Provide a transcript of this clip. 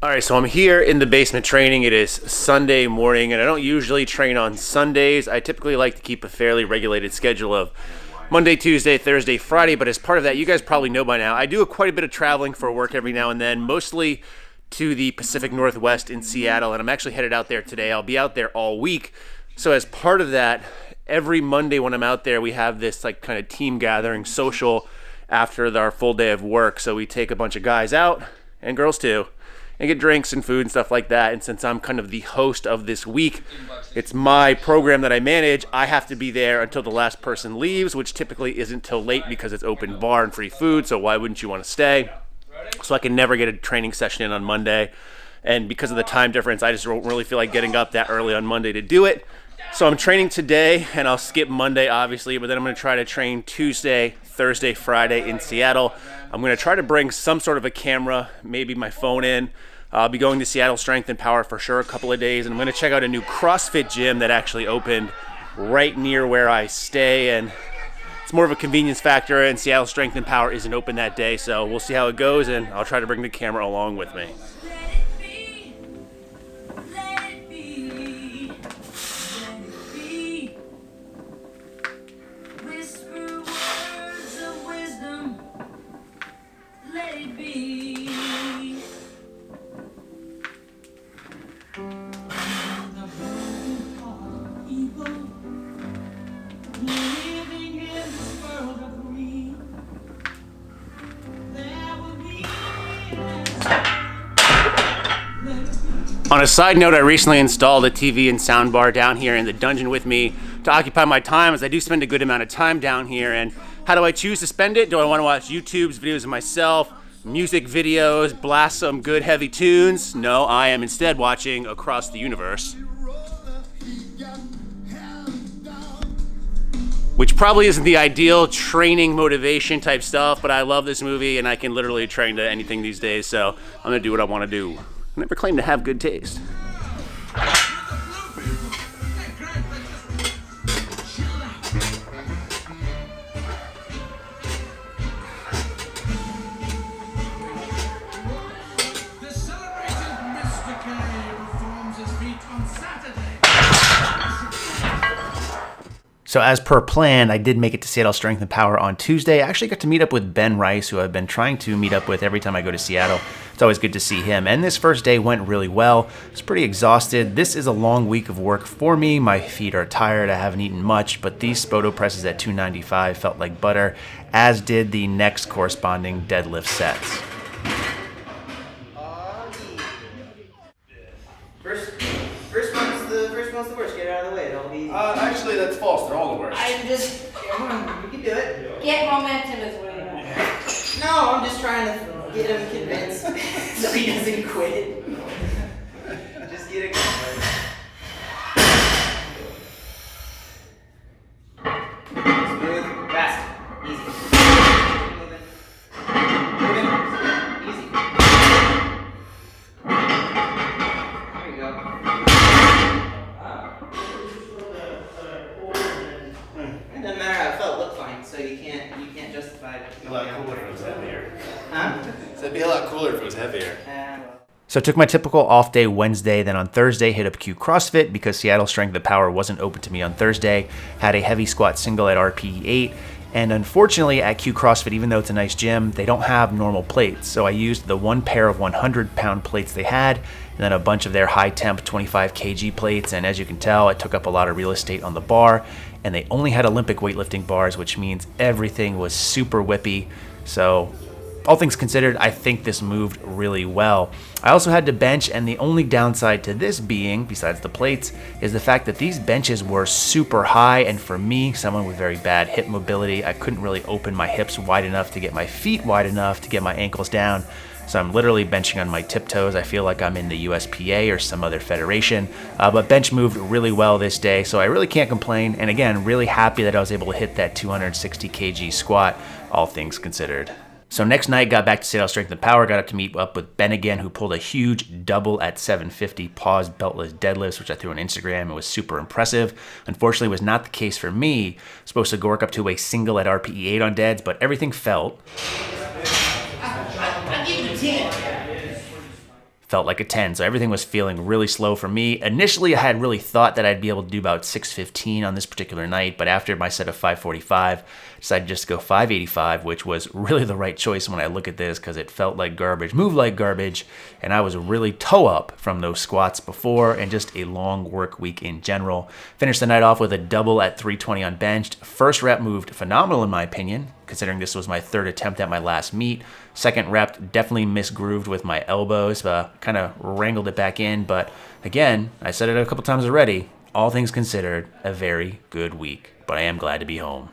All right, so I'm here in the basement training. It is Sunday morning, and I don't usually train on Sundays. I typically like to keep a fairly regulated schedule of Monday, Tuesday, Thursday, Friday, but as part of that, you guys probably know by now, I do quite a bit of traveling for work every now and then, mostly to the Pacific Northwest in Seattle, and I'm actually headed out there today. I'll be out there all week. So as part of that, every Monday when I'm out there, we have this like kind of team gathering social after our full day of work. So we take a bunch of guys out, and girls too, and get drinks and food and stuff like that. And since I'm kind of the host of this week, it's my program that I manage. I have to be there until the last person leaves, which typically isn't till late because it's open bar and free food. So why wouldn't you want to stay? So I can never get a training session in on Monday. And because of the time difference, I just don't really feel like getting up that early on Monday to do it. So I'm training today, and I'll skip Monday, obviously, but then I'm going to try to train Tuesday, Thursday, Friday in Seattle. I'm going to try to bring some sort of a camera, maybe my phone in. I'll be going to Seattle Strength and Power for sure a couple of days, and I'm going to check out a new CrossFit gym that actually opened right near where I stay, and it's more of a convenience factor, and Seattle Strength and Power isn't open that day, so we'll see how it goes, and I'll try to bring the camera along with me. On a side note, I recently installed a TV and sound bar down here in the dungeon with me to occupy my time, as I do spend a good amount of time down here. And how do I choose to spend it? Do I want to watch YouTube's videos of myself, music videos, blast some good heavy tunes? No, I am instead watching Across the Universe, which probably isn't the ideal training motivation type stuff, but I love this movie and I can literally train to anything these days, so I'm gonna do what I want to do. I never claimed to have good taste. So as per plan, I did make it to Seattle Strength and Power on Tuesday. I actually got to meet up with Ben Rice, who I've been trying to meet up with every time I go to Seattle. It's always good to see him. And this first day went really well. I was pretty exhausted. This is a long week of work for me. My feet are tired. I haven't eaten much, but these Spoto presses at 295 felt like butter, as did the next corresponding deadlift sets. First one's the worst. Get it out of the way. It'll be. Actually, that's false. They're all the worst. Come on, you can do it. Get momentum is what you want. No, I'm just trying to get him convinced so he doesn't quit. Just get it going. Smooth, fast, easy. Moving. Easy. There you go. It doesn't matter how it felt, it looked fine, so you can't justify it. It'd be a lot cooler if it was heavier. Huh? So it'd be a lot cooler if it was heavier. Well. So I took my typical off day Wednesday, then on Thursday hit up Q CrossFit because Seattle Strength and Power wasn't open to me on Thursday. Had a heavy squat single at RPE 8. And unfortunately at Q CrossFit, even though it's a nice gym, they don't have normal plates. So I used the one pair of 100-pound plates they had, and then a bunch of their high temp 25 kg plates. And as you can tell, it took up a lot of real estate on the bar. And they only had Olympic weightlifting bars, which means everything was super whippy. So all things considered, I think this moved really well. I also had to bench, and the only downside to this being, besides the plates, is the fact that these benches were super high, and for me, someone with very bad hip mobility, I couldn't really open my hips wide enough to get my feet wide enough to get my ankles down. So I'm literally benching on my tiptoes. I feel like I'm in the USPA or some other federation, but bench moved really well this day, so I really can't complain. And again, really happy that I was able to hit that 260 kg squat, all things considered. So next night, got back to Seattle Strength and Power, got up to meet up with Ben again, who pulled a huge double at 750 pause beltless deadlifts, which I threw on Instagram. It was super impressive. Unfortunately, it was not the case for me. Supposed to work up to a single at RPE 8 on deads, but everything felt felt like a 10. So everything was feeling really slow for me. Initially, I had really thought that I'd be able to do about 615 on this particular night, but after my set of 545, decided just to go 585, which was really the right choice when I look at this because it felt like garbage, moved like garbage, and I was really toe up from those squats before and just a long work week in general. Finished the night off with a double at 320 on benched. First rep moved phenomenal in my opinion, considering this was my third attempt at my last meet. Second rep definitely misgrooved with my elbows, kind of wrangled it back in. But again, I said it a couple times already, all things considered, a very good week. But I am glad to be home.